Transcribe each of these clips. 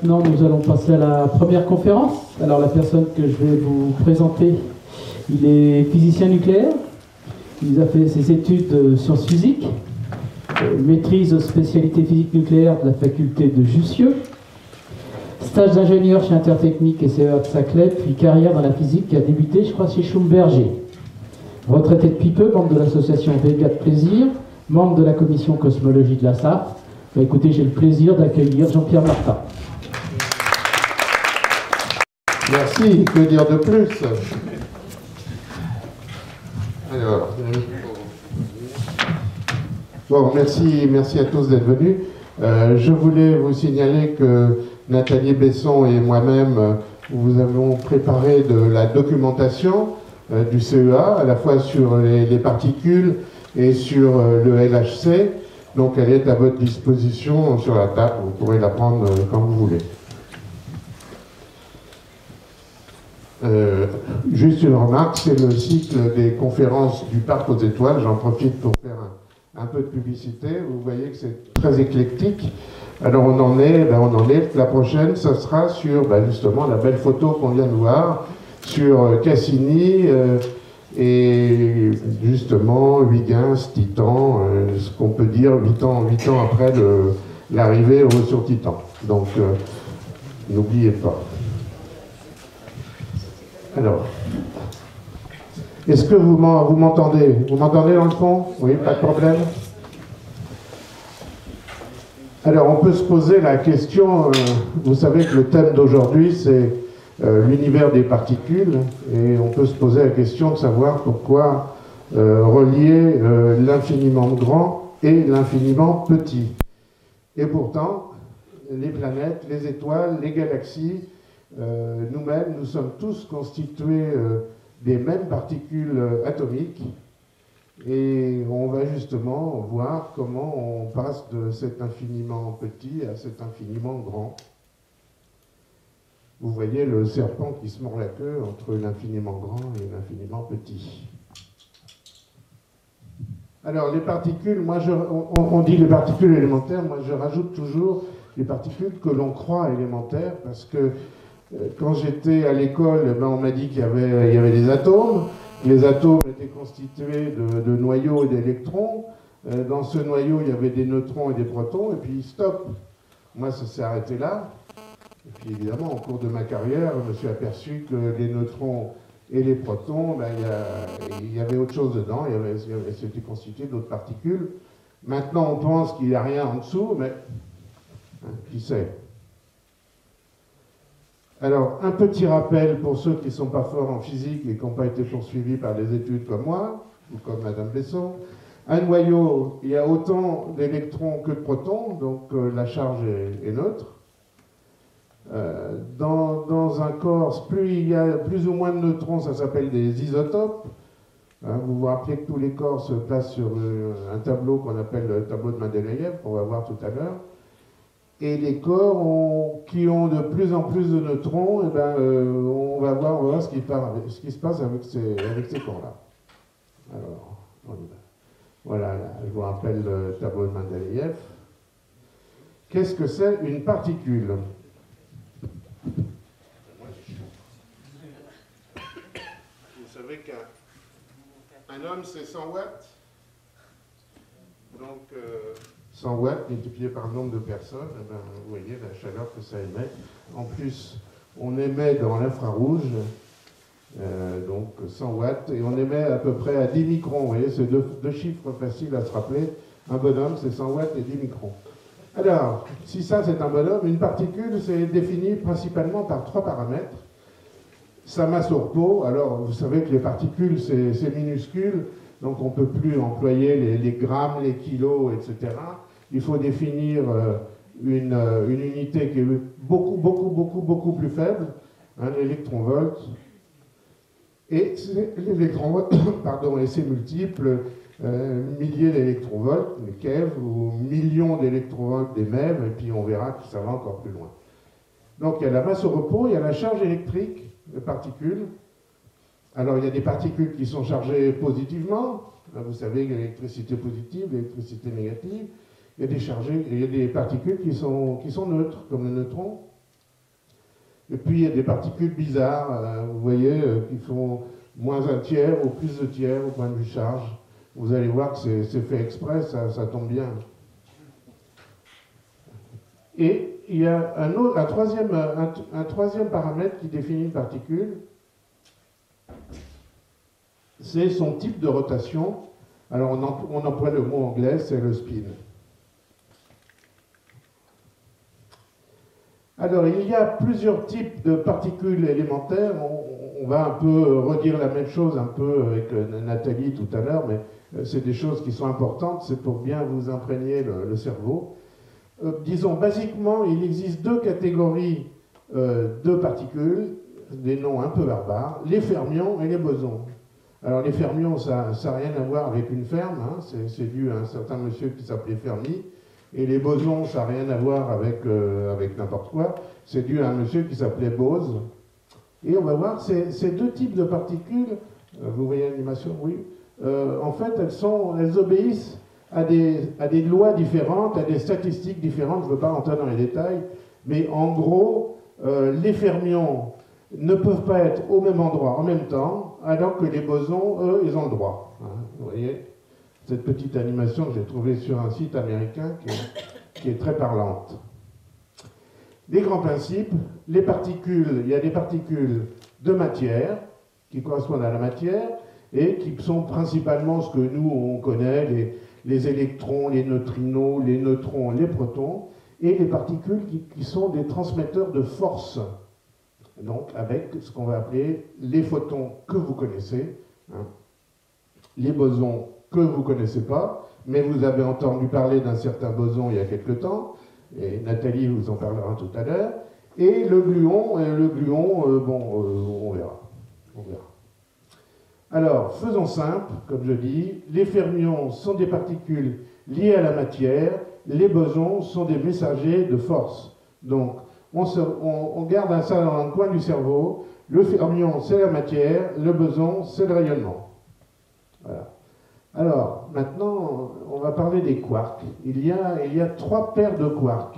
Maintenant, nous allons passer à la première conférence. Alors, la personne que je vais vous présenter, il est physicien nucléaire. Il a fait ses études de sciences physiques, maîtrise aux spécialités physique nucléaire de la faculté de Jussieu, stage d'ingénieur chez Intertechnique et CEA de Saclay, puis carrière dans la physique qui a débuté, je crois, chez Schlumberger. Retraité de Pipeux, membre de l'association Vega de Plaisir, membre de la commission cosmologie de la SAP. Bah, écoutez, j'ai le plaisir d'accueillir Jean-Pierre Martin. Merci, que dire de plus? Alors, bon, merci à tous d'être venus. Je voulais vous signaler que Nathalie Besson et moi-même, vous avons préparé de la documentation du CEA, à la fois sur les particules et sur le LHC. Donc elle est à votre disposition sur la table, vous pourrez la prendre quand vous voulez. Juste une remarque, c'est le cycle des conférences du Parc aux Étoiles. J'en profite pour faire un peu de publicité. Vous voyez que c'est très éclectique. Alors on en est. La prochaine, ça sera sur justement la belle photo qu'on vient de voir, sur Cassini et justement Huygens, Titan, ce qu'on peut dire 8 ans après l'arrivée sur Titan. Donc n'oubliez pas. Alors, est-ce que vous m'entendez? Vous m'entendez dans le fond? Oui, pas de problème. Alors, on peut se poser la question, vous savez que le thème d'aujourd'hui, c'est l'univers des particules, et on peut se poser la question de savoir pourquoi relier l'infiniment grand et l'infiniment petit. Et pourtant, les planètes, les étoiles, les galaxies, nous-mêmes, nous sommes tous constitués des mêmes particules atomiques, et on va justement voir comment on passe de cet infiniment petit à cet infiniment grand. Vous voyez le serpent qui se mord la queue entre l'infiniment grand et l'infiniment petit. Alors les particules, on dit les particules élémentaires, moi je rajoute toujours les particules que l'on croit élémentaires, parce que quand j'étais à l'école, on m'a dit qu'il y avait des atomes. Les atomes étaient constitués de noyaux et d'électrons. Dans ce noyau, il y avait des neutrons et des protons, et puis stop. Moi, ça s'est arrêté là. Et puis évidemment, au cours de ma carrière, je me suis aperçu que les neutrons et les protons, il y avait autre chose dedans, c'était constitué d'autres particules. Maintenant, on pense qu'il n'y a rien en dessous, mais qui sait? Alors, un petit rappel pour ceux qui ne sont pas forts en physique et qui n'ont pas été poursuivis par des études comme moi, ou comme Madame Besson. Un noyau, il y a autant d'électrons que de protons, donc la charge est neutre. Dans un corps, plus il y a plus ou moins de neutrons, ça s'appelle des isotopes. Vous vous rappelez que tous les corps se placent sur un tableau qu'on appelle le tableau de Mendeleïev, qu'on va voir tout à l'heure. Et les corps qui ont de plus en plus de neutrons, on va voir ce qui se passe avec ces corps-là. Alors, voilà, je vous rappelle le tableau de Mendeleïev. Qu'est-ce que c'est une particule? Vous savez qu'un homme, c'est 100 watts. Donc, 100 watts multiplié par le nombre de personnes, vous voyez la chaleur que ça émet. En plus, on émet dans l'infrarouge, donc 100 watts, et on émet à peu près à 10 microns. Vous voyez, c'est deux chiffres faciles à se rappeler. Un bonhomme, c'est 100 watts et 10 microns. Alors, si ça c'est un bonhomme, une particule, c'est défini principalement par 3 paramètres. Sa masse au repos, alors vous savez que les particules, c'est minuscule, donc on ne peut plus employer les grammes, les kilos, etc. Il faut définir une unité qui est beaucoup plus faible, l'électronvolt. Et l'électronvolt, et ses multiples, milliers d'électronvolts, les keV, ou millions d'électronvolts des MEV, et puis on verra que ça va encore plus loin. Donc il y a la masse au repos, il y a la charge électrique des particules. Alors il y a des particules qui sont chargées positivement, là, vous savez qu'il y a l'électricité positive, l'électricité négative. Il y a des particules qui sont neutres, comme le neutron. Et puis il y a des particules bizarres, vous voyez, qui font moins un tiers ou plus de tiers au point de vue charge. Vous allez voir que c'est fait exprès, ça tombe bien. Et il y a un troisième paramètre qui définit une particule, c'est son type de rotation. Alors on emploie le mot anglais, c'est le spin. Alors il y a plusieurs types de particules élémentaires. On va un peu redire la même chose un peu avec Nathalie tout à l'heure, mais c'est des choses qui sont importantes, c'est pour bien vous imprégner le cerveau. Disons, basiquement, il existe deux catégories de particules, des noms un peu barbares, les fermions et les bosons. Alors les fermions, ça n'a rien à voir avec une ferme, hein, c'est dû à un certain monsieur qui s'appelait Fermi, et les bosons, ça n'a rien à voir avec n'importe quoi, c'est dû à un monsieur qui s'appelait Bose. Et on va voir, ces deux types de particules, vous voyez l'animation, oui, en fait, elles obéissent à des lois différentes, à des statistiques différentes, je ne veux pas rentrer dans les détails, mais en gros, les fermions ne peuvent pas être au même endroit en même temps, alors que les bosons, eux, ils ont le droit. Hein, vous voyez cette petite animation que j'ai trouvée sur un site américain qui est très parlante. Les grands principes, les particules, il y a des particules de matière, qui correspondent à la matière, et qui sont principalement ce que nous, on connaît, les électrons, les neutrinos, les neutrons, les protons, et les particules qui sont des transmetteurs de force. Donc, avec ce qu'on va appeler les photons que vous connaissez, hein, les bosons que vous ne connaissez pas, mais vous avez entendu parler d'un certain boson il y a quelque temps, et Nathalie vous en parlera tout à l'heure, et le gluon, on verra. On verra. Alors, faisons simple, comme je dis, les fermions sont des particules liées à la matière, les bosons sont des messagers de force. Donc, on garde ça dans le coin du cerveau, le fermion c'est la matière, le boson c'est le rayonnement. Voilà. Alors, maintenant, on va parler des quarks. Il y a 3 paires de quarks.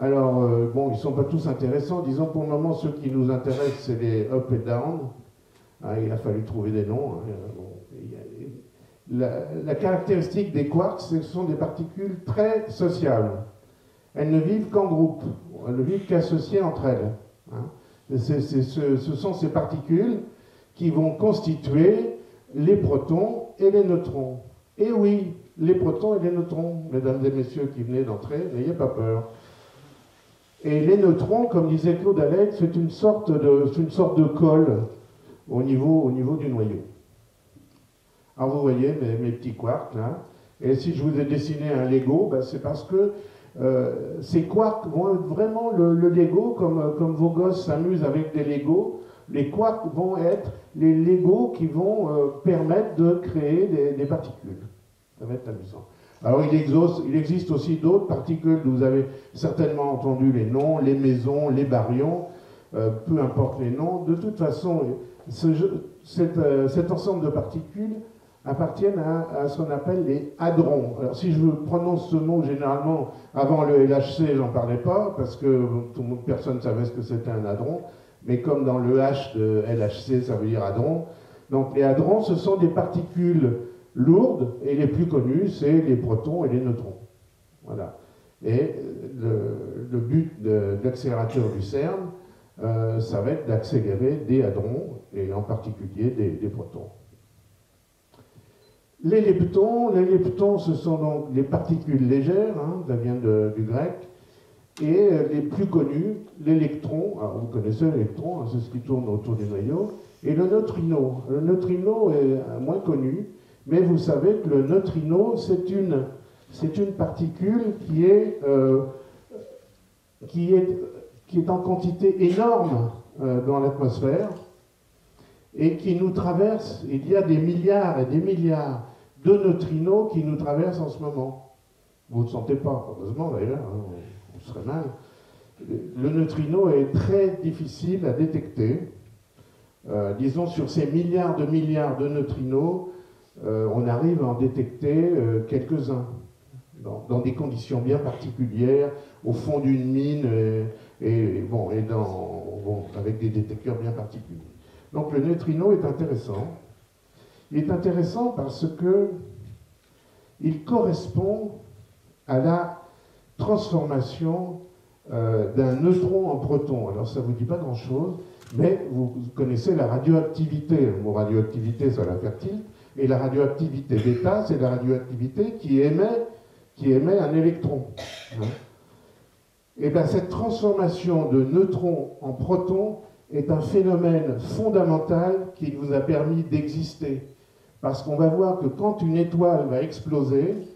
Alors, bon, ils ne sont pas tous intéressants. Disons, pour le moment, ceux qui nous intéressent, c'est les up et down. Ah, il a fallu trouver des noms. La caractéristique des quarks, c'est que ce sont des particules très sociables. Elles ne vivent qu'en groupe. Elles ne vivent qu'associées entre elles. Hein. Ce sont ces particules qui vont constituer les protons et les neutrons. Et oui, les protons et les neutrons, mesdames et messieurs qui venez d'entrer, n'ayez pas peur. Et les neutrons, comme disait Claude Allègre, c'est une sorte de colle au niveau du noyau. Alors vous voyez mes petits quarks là, et si je vous ai dessiné un Lego, ben c'est parce que ces quarks vont être vraiment le Lego, comme vos gosses s'amusent avec des Legos. Les quarks vont être les Legos qui vont permettre de créer des particules. Ça va être amusant. Alors il existe aussi d'autres particules, vous avez certainement entendu les noms, les mésons, les baryons, peu importe les noms. De toute façon, cet ensemble de particules appartiennent à ce qu'on appelle les hadrons. Alors si je prononce ce mot, généralement, avant le LHC, j'en parlais pas, parce que personne ne savait ce que c'était un hadron, mais comme dans le H de LHC, ça veut dire hadron. Donc les hadrons, ce sont des particules lourdes, et les plus connues, c'est les protons et les neutrons. Voilà. Et le but de l'accélérateur du CERN, ça va être d'accélérer des hadrons, et en particulier des protons. Les leptons, ce sont donc les particules légères, hein, ça vient du grec, et les plus connus, l'électron, alors vous connaissez l'électron, hein, c'est ce qui tourne autour du noyau, et le neutrino. Le neutrino est moins connu, mais vous savez que le neutrino, c'est une particule qui est en quantité énorme dans l'atmosphère, et qui nous traverse. Il y a des milliards et des milliards de neutrinos qui nous traversent en ce moment. Vous ne le sentez pas, heureusement d'ailleurs, hein, on serait mal. Le neutrino est très difficile à détecter. Disons, sur ces milliards de neutrinos, on arrive à en détecter quelques-uns, dans des conditions bien particulières, au fond d'une mine, et avec des détecteurs bien particuliers. Donc le neutrino est intéressant. Il est intéressant parce que il correspond à la transformation d'un neutron en proton. Alors ça ne vous dit pas grand-chose, mais vous connaissez la radioactivité. Le mot radioactivité, ça va faire tilt. Et la radioactivité bêta, c'est la radioactivité qui émet un électron. Et bien cette transformation de neutrons en protons est un phénomène fondamental qui vous a permis d'exister. Parce qu'on va voir que quand une étoile va exploser,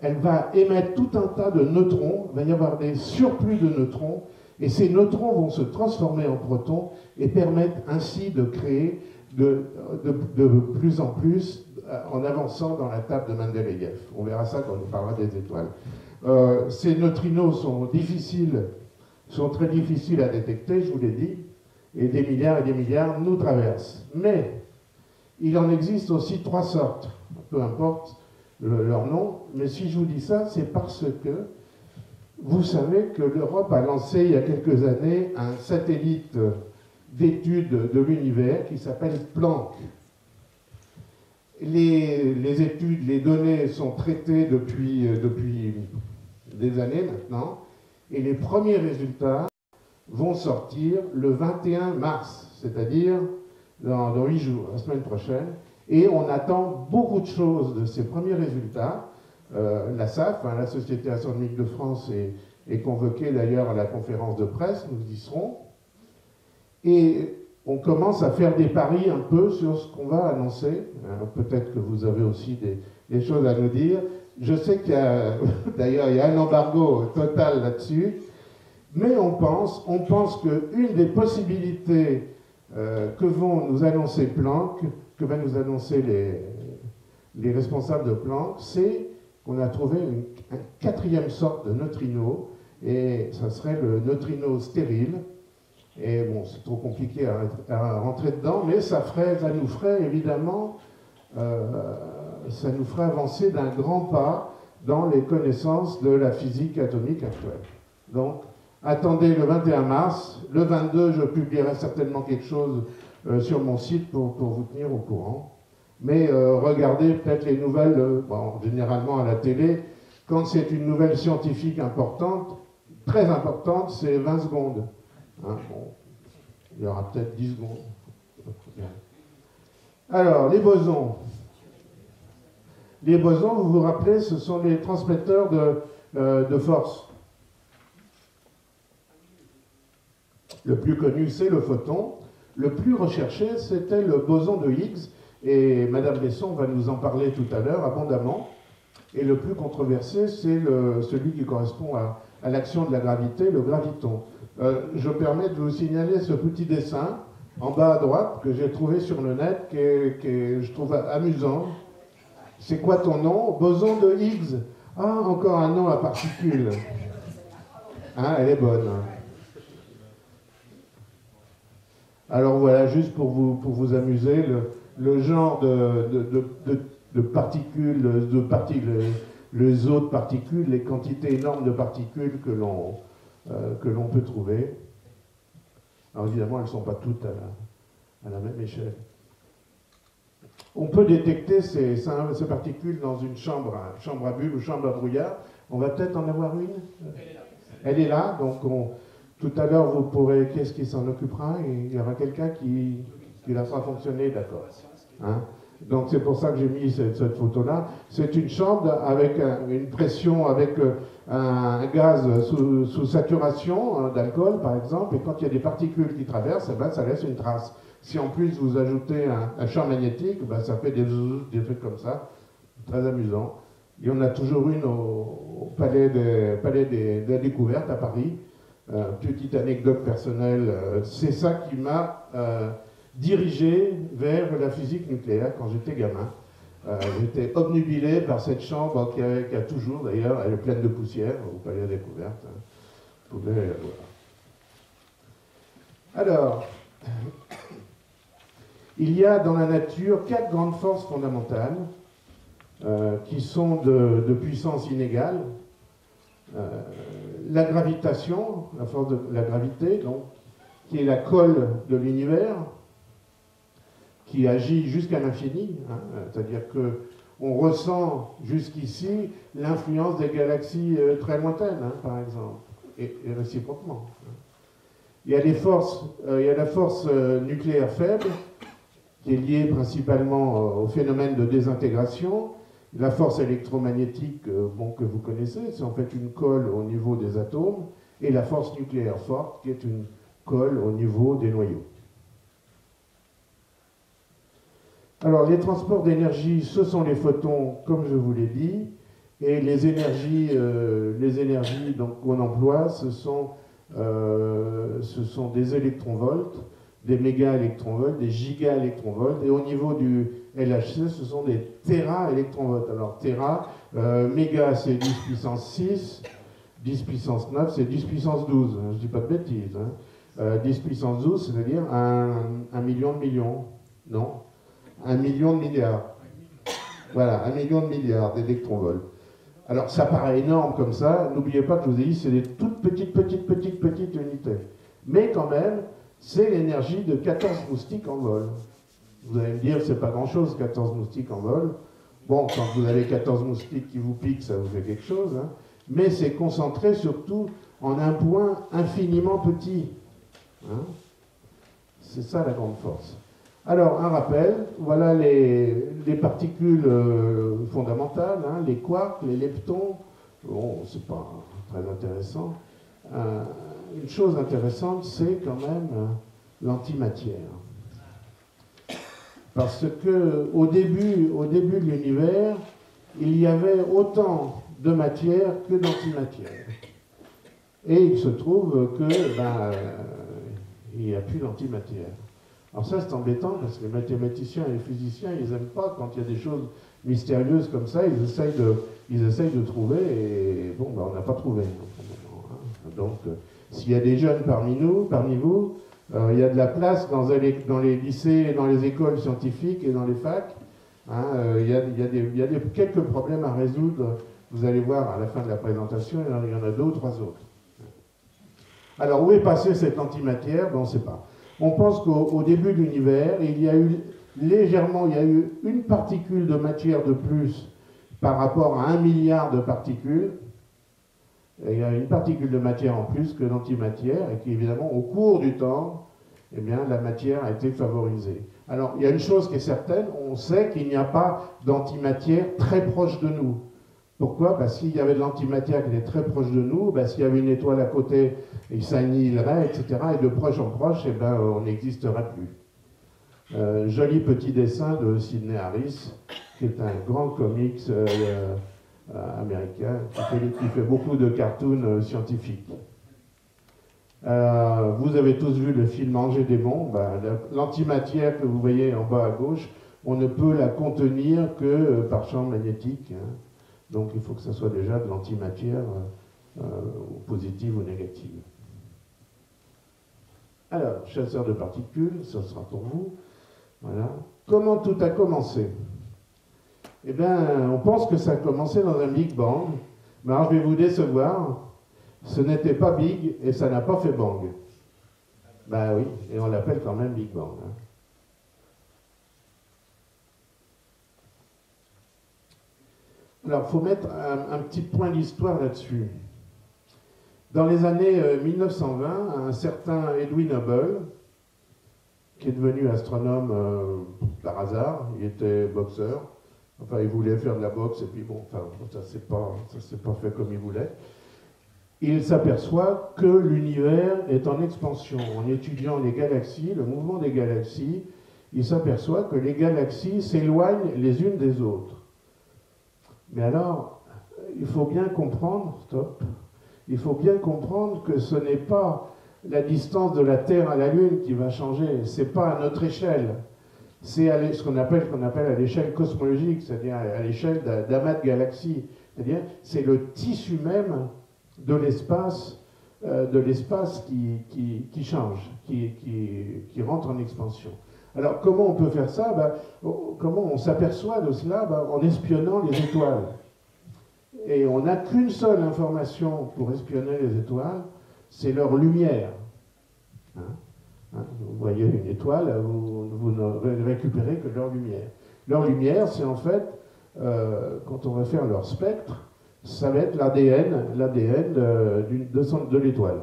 elle va émettre tout un tas de neutrons, il va y avoir des surplus de neutrons, et ces neutrons vont se transformer en protons et permettre ainsi de créer de plus en plus en avançant dans la table de Mendeleïev. On verra ça quand on parlera des étoiles. Ces neutrinos sont très difficiles à détecter, je vous l'ai dit, et des milliards nous traversent. Mais il en existe aussi 3 sortes, peu importe leur nom, mais si je vous dis ça, c'est parce que vous savez que l'Europe a lancé il y a quelques années un satellite d'études de l'univers qui s'appelle Planck. Les études, les données sont traitées depuis des années maintenant, et les premiers résultats vont sortir le 21 mars, c'est-à-dire dans 8 jours, la semaine prochaine, et on attend beaucoup de choses de ces premiers résultats. La SAF, la Société astronomique de France, est convoquée d'ailleurs à la conférence de presse, nous y serons, et on commence à faire des paris un peu sur ce qu'on va annoncer. Peut-être que vous avez aussi des choses à nous dire. Je sais qu'il y a, d'ailleurs, il y a un embargo total là-dessus, mais on pense qu'une des possibilités que vont nous annoncer Planck, que va nous annoncer les responsables de Planck, c'est qu'on a trouvé une 4e sorte de neutrino, et ça serait le neutrino stérile. Et bon, c'est trop compliqué à rentrer dedans, mais ça nous ferait évidemment, ça nous ferait avancer d'un grand pas dans les connaissances de la physique atomique actuelle. Donc, attendez le 21 mars. Le 22, je publierai certainement quelque chose sur mon site pour vous tenir au courant. Mais regardez peut-être les nouvelles, généralement à la télé, quand c'est une nouvelle scientifique importante, très importante, c'est 20 secondes. Il y aura peut-être 10 secondes. Alors, les bosons. Les bosons, vous vous rappelez, ce sont les transmetteurs de force. Le plus connu, c'est le photon. Le plus recherché, c'était le boson de Higgs. Et Madame Besson va nous en parler tout à l'heure abondamment. Et le plus controversé, c'est celui qui correspond à l'action de la gravité, le graviton. Je permets de vous signaler ce petit dessin en bas à droite que j'ai trouvé sur le net, que je trouve amusant. C'est quoi ton nom? Boson de Higgs. Ah, encore un nom à particules. Elle est bonne. Alors voilà, juste pour vous amuser, le genre de particules, les autres particules, les quantités énormes de particules que l'on peut trouver. Alors évidemment, elles ne sont pas toutes à la même échelle. On peut détecter ces particules dans une chambre à bulles ou chambre à brouillard. On va peut-être en avoir une. Elle est là, donc tout à l'heure, vous pourrez... Qu'est-ce qui s'en occupera? Il y aura quelqu'un qui la fera fonctionner, d'accord. Donc c'est pour ça que j'ai mis cette photo-là. C'est une chambre avec une pression, avec un gaz sous saturation d'alcool, par exemple, et quand il y a des particules qui traversent, ça laisse une trace. Si en plus vous ajoutez un champ magnétique, ça fait des trucs comme ça, très amusant. Il y en a toujours une au Palais des Découvertes à Paris. Petite anecdote personnelle, c'est ça qui m'a dirigé vers la physique nucléaire quand j'étais gamin. J'étais obnubilé par cette chambre qui a toujours, d'ailleurs, elle est pleine de poussière au Palais des Découvertes. Vous pouvez la voir. Alors, il y a dans la nature 4 grandes forces fondamentales qui sont de puissance inégale. La gravitation, la force de la gravité, donc, qui est la colle de l'univers, qui agit jusqu'à l'infini, hein, c'est-à-dire qu'on ressent jusqu'ici l'influence des galaxies très lointaines, hein, par exemple, et réciproquement. Il y a la force nucléaire faible, qui est liée principalement au phénomène de désintégration. La force électromagnétique, que vous connaissez, c'est en fait une colle au niveau des atomes, et la force nucléaire forte, qui est une colle au niveau des noyaux. Alors, les transports d'énergie, ce sont les photons, comme je vous l'ai dit, et les énergies qu'on emploie, ce sont des électronvolts, des méga-électronvolts, des giga-électronvolts, et au niveau du LHC, ce sont des téra-électronvolts. Alors, téra, méga, c'est 10 puissance 6, 10 puissance 9, c'est 10 puissance 12, je ne dis pas de bêtises. Hein. 10 puissance 12, c'est-à-dire un million de millions, non, 1 million de milliards. Voilà, 1 million de milliards d'électronvolts. Alors, ça paraît énorme comme ça. N'oubliez pas que je vous ai dit, c'est des toutes petites unités. Mais quand même, c'est l'énergie de 14 moustiques en vol. Vous allez me dire, c'est pas grand-chose, 14 moustiques en vol. Bon, quand vous avez 14 moustiques qui vous piquent, ça vous fait quelque chose. Hein. Mais c'est concentré surtout en un point infiniment petit. Hein. C'est ça la grande force. Alors, un rappel, voilà les particules fondamentales, hein, les quarks, les leptons. Bon, c'est pas très intéressant. Une chose intéressante, c'est quand même l'antimatière. Parce que au début de l'univers, il y avait autant de matière que d'antimatière. Et il se trouve que il n'y a plus d'antimatière. Alors ça, c'est embêtant parce que les mathématiciens et les physiciens, ils n'aiment pas quand il y a des choses mystérieuses comme ça, ils essayent de trouver, et bon, on n'a pas trouvé. Donc, s'il y a des jeunes parmi vous, il y a de la place dans les lycées, dans les écoles scientifiques et dans les facs. Hein, il y a quelques problèmes à résoudre. Vous allez voir à la fin de la présentation, il y en a 2 ou 3 autres. Alors, où est passée cette antimatière? On ne sait pas. On pense qu'au début de l'univers, il y a eu une particule de matière de plus par rapport à 1 milliard de particules. Et il y a une particule de matière en plus que l'antimatière, et qui évidemment, au cours du temps, eh bien, la matière a été favorisée. Alors, il y a une chose qui est certaine, on sait qu'il n'y a pas d'antimatière très proche de nous. Pourquoi? Parce qu'il y avait de l'antimatière qui était très proche de nous, s'il y avait une étoile à côté, il s'annihilerait, etc. Et de proche en proche, eh ben, on n'existerait plus. Joli petit dessin de Sidney Harris, qui est un grand comics américain, qui fait beaucoup de cartoons scientifiques. Vous avez tous vu le film Angers-Démon. L'antimatière que vous voyez en bas à gauche, on ne peut la contenir que par champ magnétique. Hein. Donc il faut que ça soit déjà de l'antimatière positive ou négative. Alors, chasseur de particules, ça sera pour vous. Voilà. Comment tout a commencé? Eh bien, on pense que ça a commencé dans un Big Bang. Mais alors, je vais vous décevoir. Ce n'était pas Big et ça n'a pas fait Bang. Ben oui, et on l'appelle quand même Big Bang. Hein. Alors, il faut mettre un petit point d'histoire là-dessus. Dans les années 1920, un certain Edwin Hubble, qui est devenu astronome par hasard, il était boxeur, enfin il voulait faire de la boxe, et puis bon, ça s'est pas fait comme il voulait. Il s'aperçoit que l'univers est en expansion. En étudiant les galaxies, le mouvement des galaxies, il s'aperçoit que les galaxies s'éloignent les unes des autres. Mais alors, il faut bien comprendre, il faut bien comprendre que ce n'est pas la distance de la Terre à la Lune qui va changer, c'est pas à notre échelle, c'est à ce qu'on appelle à l'échelle cosmologique, c'est-à-dire à l'échelle d'amas de galaxies, c'est-à-dire c'est le tissu même de l'espace qui change, qui rentre en expansion. Alors, comment on peut faire ça? Comment on s'aperçoit de cela? En espionnant les étoiles. Et on n'a qu'une seule information pour espionner les étoiles, c'est leur lumière. Hein? Vous voyez une étoile, vous ne récupérez que leur lumière. Leur lumière, c'est en fait, quand on va faire leur spectre, ça va être l'ADN de l'étoile.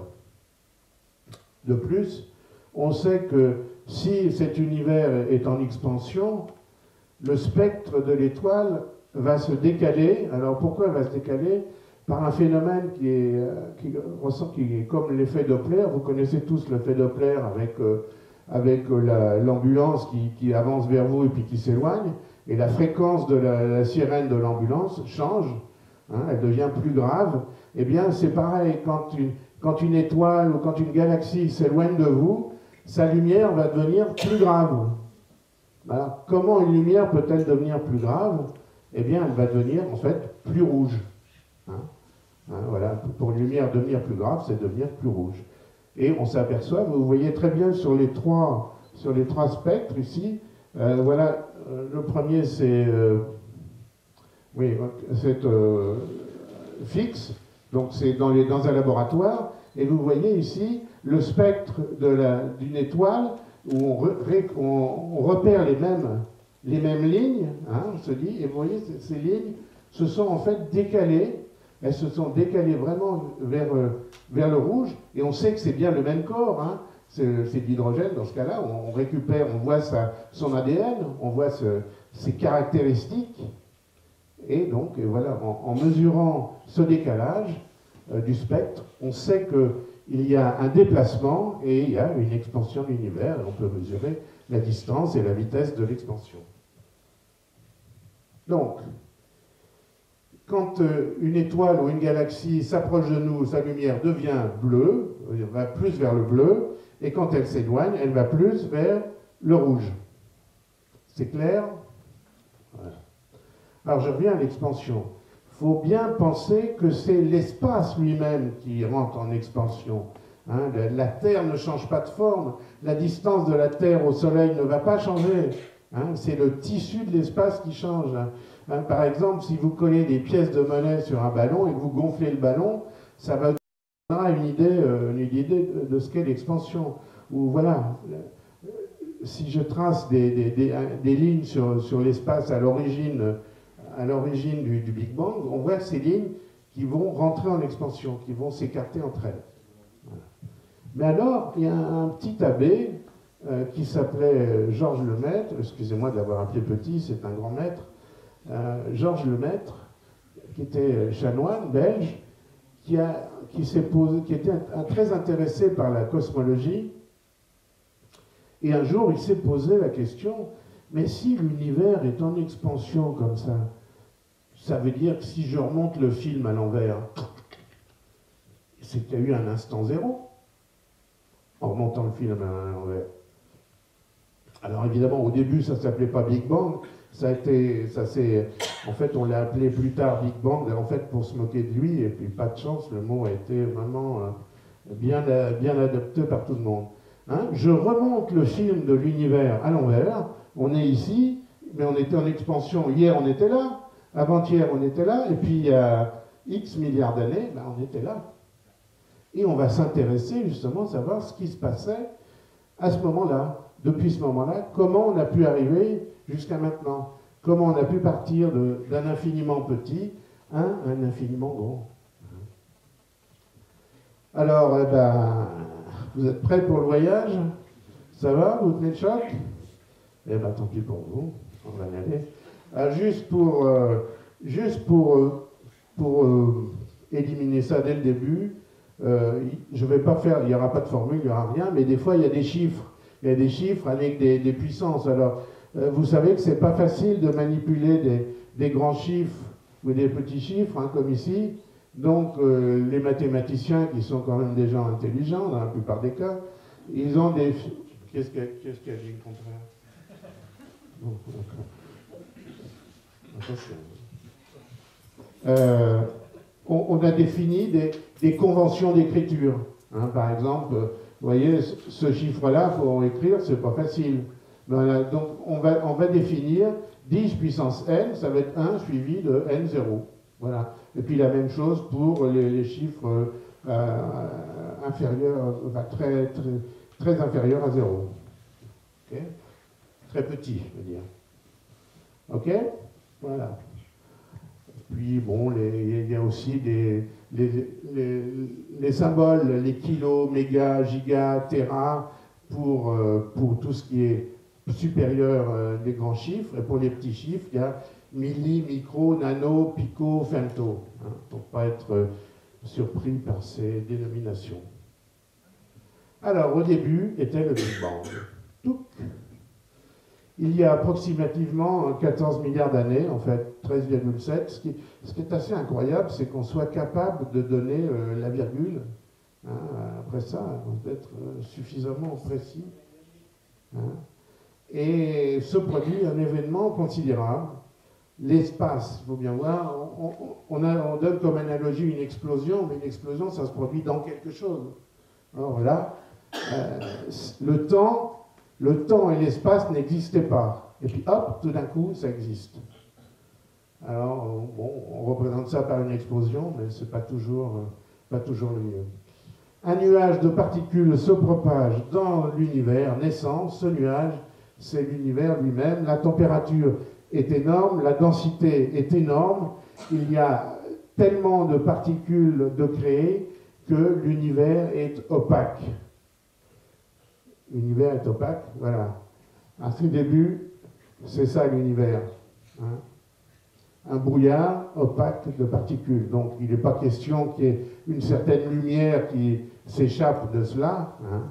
De plus, on sait que si cet univers est en expansion, le spectre de l'étoile va se décaler. Alors pourquoi il va se décaler? Par un phénomène qui est comme l'effet Doppler. Vous connaissez tous l'effet Doppler avec l'ambulance qui avance vers vous et puis qui s'éloigne. Et la fréquence de la sirène de l'ambulance change, hein, elle devient plus grave. Eh bien, c'est pareil, quand une étoile ou quand une galaxie s'éloigne de vous, sa lumière va devenir plus grave. Alors, comment une lumière peut-elle devenir plus grave? Eh bien, elle va devenir, en fait, plus rouge. Voilà, pour une lumière devenir plus grave, c'est devenir plus rouge. Et on s'aperçoit, vous voyez très bien sur les trois spectres ici, voilà, le premier c'est fixe, donc c'est dans un laboratoire, et vous voyez ici le spectre d'une étoile où on repère les mêmes lignes, hein, on se dit, et vous voyez ces lignes se sont en fait décalées. Elles se sont décalées vraiment vers le rouge, et on sait que c'est bien le même corps, hein. C'est de l'hydrogène dans ce cas-là, on récupère, on voit son ADN, on voit ses caractéristiques, et donc voilà, en mesurant ce décalage du spectre, on sait qu'il y a un déplacement et il y a une expansion de l'univers, et on peut mesurer la distance et la vitesse de l'expansion. Donc, quand une étoile ou une galaxie s'approche de nous, sa lumière devient bleue, elle va plus vers le bleu, et quand elle s'éloigne, elle va plus vers le rouge. C'est clair? Voilà. Alors je reviens à l'expansion. Il faut bien penser que c'est l'espace lui-même qui rentre en expansion. Hein, la Terre ne change pas de forme, la distance de la Terre au Soleil ne va pas changer. Hein, c'est le tissu de l'espace qui change. Hein, par exemple, si vous collez des pièces de monnaie sur un ballon et que vous gonflez le ballon, ça va donner une idée de ce qu'est l'expansion. Ou voilà, si je trace des lignes sur l'espace à l'origine du Big Bang, on voit ces lignes qui vont rentrer en expansion, qui vont s'écarter entre elles. Voilà. Mais alors, il y a un petit abbé qui s'appelait Georges Lemaître, excusez-moi de l'avoir appelé petit, c'est un grand maître, Georges Lemaître, qui était chanoine belge, qui était très intéressé par la cosmologie, et un jour il s'est posé la question, mais si l'univers est en expansion comme ça veut dire que si je remonte le film à l'envers, c'est qu'il y a eu un instant zéro en remontant le film à l'envers. Alors évidemment, au début, ça ne s'appelait pas Big Bang, en fait, on l'a appelé plus tard Big Bang, en fait, pour se moquer de lui, et puis pas de chance, le mot a été vraiment bien adopté par tout le monde. Hein, je remonte le film de l'univers à l'envers, on est ici, mais on était en expansion, hier on était là, avant-hier on était là, et puis il y a X milliards d'années, ben, on était là. Et on va s'intéresser justement à savoir ce qui se passait à ce moment-là. Depuis ce moment-là, comment on a pu arriver jusqu'à maintenant? Comment on a pu partir d'un infiniment petit à un infiniment grand? Alors, vous êtes prêts pour le voyage? Ça va? Vous tenez le choc? Eh bien, tant pis pour vous, on va y aller. Juste pour éliminer ça dès le début, je vais pas faire, il n'y aura pas de formule, il n'y aura rien, mais des fois, il y a des chiffres. Il y a des chiffres avec des puissances. Alors, vous savez que ce n'est pas facile de manipuler des grands chiffres ou des petits chiffres, hein, comme ici. Donc, les mathématiciens, qui sont quand même des gens intelligents, dans la plupart des cas, ils ont des... Qu'est-ce qu'il y a dit le contraire? Bon, on a défini des conventions d'écriture. Hein, par exemple... Vous voyez, ce chiffre-là, pour écrire, c'est pas facile. Voilà, donc, on va définir 10 puissance n, ça va être 1 suivi de n0. Voilà. Et puis la même chose pour les chiffres inférieurs, enfin très inférieurs à 0. Okay, très petit, je veux dire. Ok? Voilà. Puis bon, il y a aussi les symboles, les kilos, mégas, gigas, téra, pour tout ce qui est supérieur des grands chiffres. Et pour les petits chiffres, il y a milli, micro, nano, pico, femto, hein, pour ne pas être surpris par ces dénominations. Alors, au début, était le Big Bang. Touc. Il y a approximativement 14 milliards d'années, en fait 13,7. Ce qui est assez incroyable, c'est qu'on soit capable de donner la virgule. Hein, après ça, on peut être suffisamment précis. Hein, et se produit un événement considérable. L'espace, il faut bien voir, on donne comme analogie une explosion, mais une explosion, ça se produit dans quelque chose. Alors là, le temps et l'espace n'existaient pas. Et puis hop, tout d'un coup, ça existe. Alors, bon, on représente ça par une explosion, mais ce n'est pas toujours le mieux. Un nuage de particules se propage dans l'univers naissant. Ce nuage, c'est l'univers lui-même. La température est énorme, la densité est énorme. Il y a tellement de particules de créer que l'univers est opaque. L'univers est opaque, voilà. À ce début, c'est ça l'univers. Hein. Un brouillard opaque de particules. Donc il n'est pas question qu'il y ait une certaine lumière qui s'échappe de cela. Hein.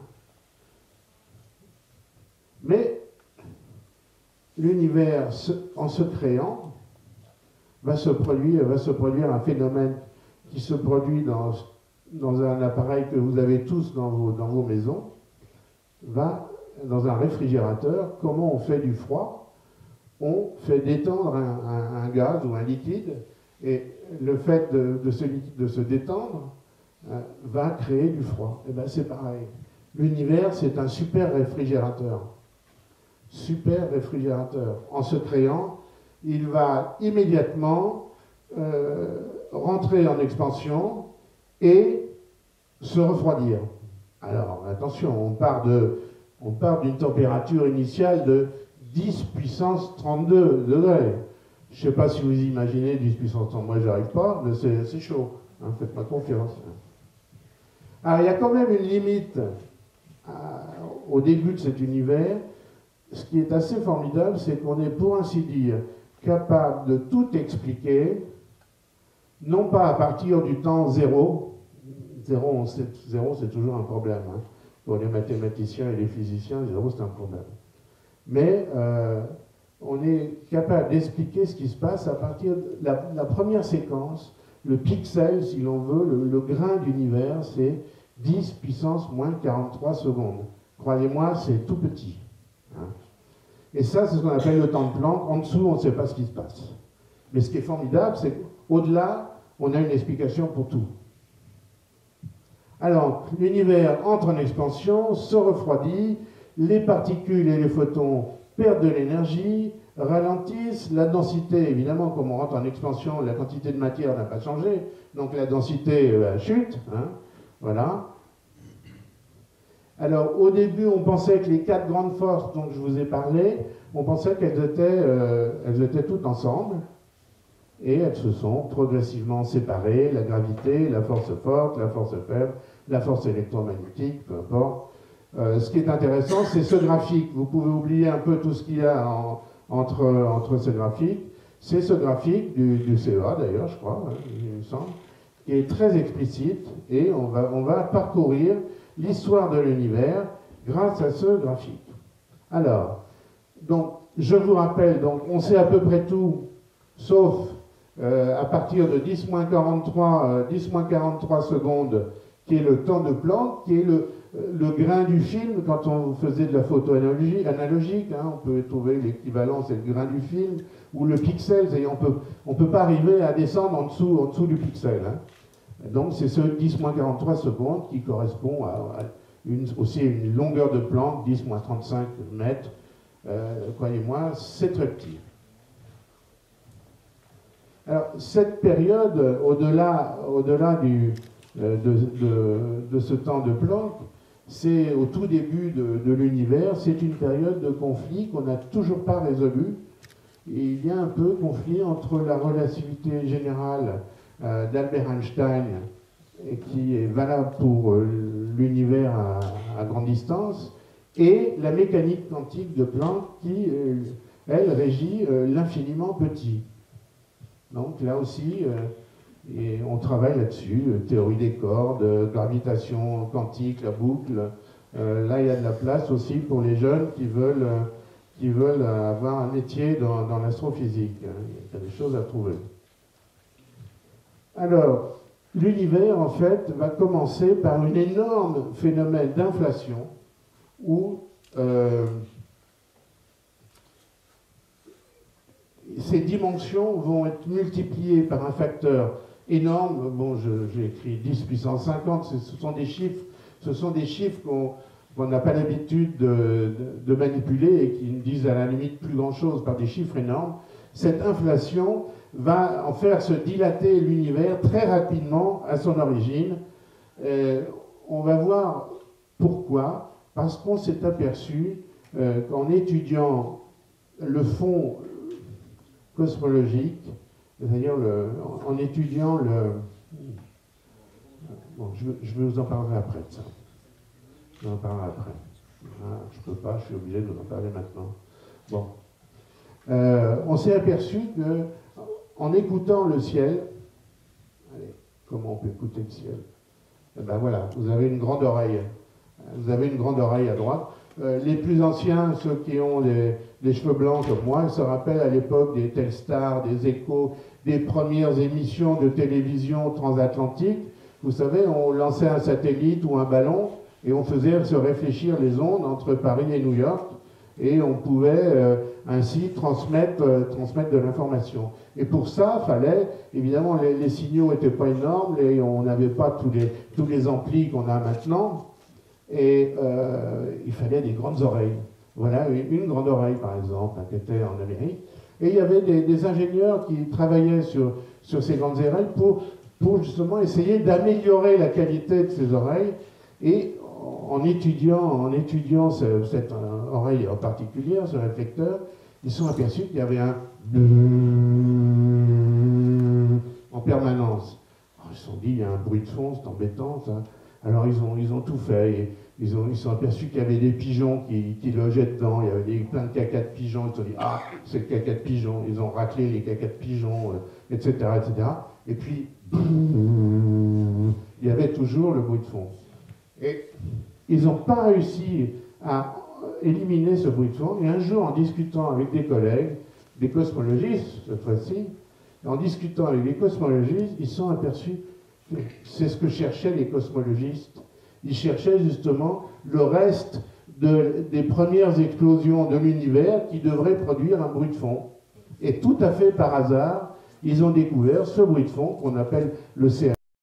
Mais l'univers, en se créant, va se produire un phénomène qui se produit dans un appareil que vous avez tous dans vos maisons, va dans un réfrigérateur. Comment on fait du froid? On fait détendre un gaz ou un liquide, et le fait de se détendre va créer du froid. Et bien c'est pareil. L'univers, c'est un super réfrigérateur. Super réfrigérateur. En se créant, il va immédiatement rentrer en expansion et se refroidir. Alors, attention, on part d'une température initiale de 10 puissance 32 degrés. Je ne sais pas si vous imaginez 10 puissance 32, moi j'arrive pas, mais c'est chaud. Hein, faites-moi confiance. Alors, il y a quand même une limite au début de cet univers. Ce qui est assez formidable, c'est qu'on est, pour ainsi dire, capable de tout expliquer, non pas à partir du temps zéro. Zéro, c'est toujours un problème. Hein. Pour les mathématiciens et les physiciens, zéro, c'est un problème. Mais on est capable d'expliquer ce qui se passe à partir de la première séquence, le pixel, si l'on veut, le grain d'univers, c'est 10 puissance moins 43 secondes. Croyez-moi, c'est tout petit. Hein. Et ça, c'est ce qu'on appelle le temps de Planck. En dessous, on ne sait pas ce qui se passe. Mais ce qui est formidable, c'est qu'au-delà, on a une explication pour tout. Alors, l'univers entre en expansion, se refroidit, les particules et les photons perdent de l'énergie, ralentissent, la densité, évidemment, comme on rentre en expansion, la quantité de matière n'a pas changé, donc la densité chute, hein, voilà. Alors, au début, on pensait que les 4 grandes forces dont je vous ai parlé, on pensait qu'elles étaient toutes ensemble, et elles se sont progressivement séparées, la gravité, la force forte, la force faible, la force électromagnétique, peu importe. Ce qui est intéressant, c'est ce graphique. Vous pouvez oublier un peu tout ce qu'il y a entre ces graphiques. C'est ce graphique du CEA, d'ailleurs, je crois, hein, il me semble, qui est très explicite, et on va parcourir l'histoire de l'univers grâce à ce graphique. Alors, donc, je vous rappelle, donc, on sait à peu près tout, sauf à partir de 10-43 secondes, qui est le temps de Planck, qui est le grain du film. Quand on faisait de la photo analogique, hein, on peut trouver l'équivalent, c'est le grain du film, ou le pixel, on peut pas arriver à descendre en dessous du pixel. Hein. Donc c'est ce 10-43 secondes qui correspond à aussi une longueur de Planck, 10-35 mètres. Croyez-moi, c'est très petit. Alors, cette période, au-delà de ce temps de Planck, c'est au tout début de l'univers, c'est une période de conflit qu'on n'a toujours pas résolu. Et il y a un peu conflit entre la relativité générale d'Albert Einstein, et qui est valable pour l'univers à grande distance, et la mécanique quantique de Planck qui, elle, régit l'infiniment petit. Donc là aussi, et on travaille là-dessus, théorie des cordes, gravitation quantique, la boucle. Là, il y a de la place aussi pour les jeunes qui veulent avoir un métier dans l'astrophysique. Il y a des choses à trouver. Alors, l'univers, en fait, va commencer par un énorme phénomène d'inflation où ces dimensions vont être multipliées par un facteur énorme. Bon, j'ai écrit 10 puissance 50, ce sont des chiffres qu'on n'a pas l'habitude de manipuler et qui ne disent à la limite plus grand-chose par des chiffres énormes. Cette inflation va en faire se dilater l'univers très rapidement à son origine. On va voir pourquoi, parce qu'on s'est aperçu qu'en étudiant le fond cosmologique, c'est-à-dire en étudiant le... Bon, je vais vous en parler après de ça. Je vais en parler après. Ah, je ne peux pas, je suis obligé de vous en parler maintenant. Bon. On s'est aperçu qu'en écoutant le ciel, allez, comment on peut écouter le ciel? Eh ben voilà, vous avez une grande oreille. Vous avez une grande oreille à droite. Les plus anciens, ceux qui ont des cheveux blancs comme moi, se rappellent à l'époque des Telstar, des Échos, des premières émissions de télévision transatlantique. Vous savez, on lançait un satellite ou un ballon et on faisait se réfléchir les ondes entre Paris et New York et on pouvait ainsi transmettre de l'information. Et pour ça, fallait, évidemment, les signaux n'étaient pas énormes, on n'avait pas tous les amplis qu'on a maintenant. Et il fallait des grandes oreilles. Voilà, une grande oreille, par exemple, qui était en Amérique. Et il y avait des ingénieurs qui travaillaient sur ces grandes oreilles pour justement essayer d'améliorer la qualité de ces oreilles. Et en étudiant cette oreille en particulier, ce réflecteur, ils se sont aperçus qu'il y avait un en permanence. Alors, ils se sont dit, il y a un bruit de fond, c'est embêtant, ça. Alors ils ont tout fait. Et ils se sont aperçus qu'il y avait des pigeons qui logeaient dedans. Il y avait plein de caca de pigeons. Ils se sont dit, ah, c'est le caca de pigeons. Ils ont raclé les caca de pigeons, etc., etc. Et puis, il y avait toujours le bruit de fond. Et ils n'ont pas réussi à éliminer ce bruit de fond. Et un jour, en discutant avec des collègues, des cosmologistes cette fois-ci, en discutant avec des cosmologistes, ils se sont aperçus que c'est ce que cherchaient les cosmologistes. Ils cherchaient justement le reste des premières explosions de l'univers qui devraient produire un bruit de fond. Et tout à fait par hasard, ils ont découvert ce bruit de fond qu'on appelle le CH.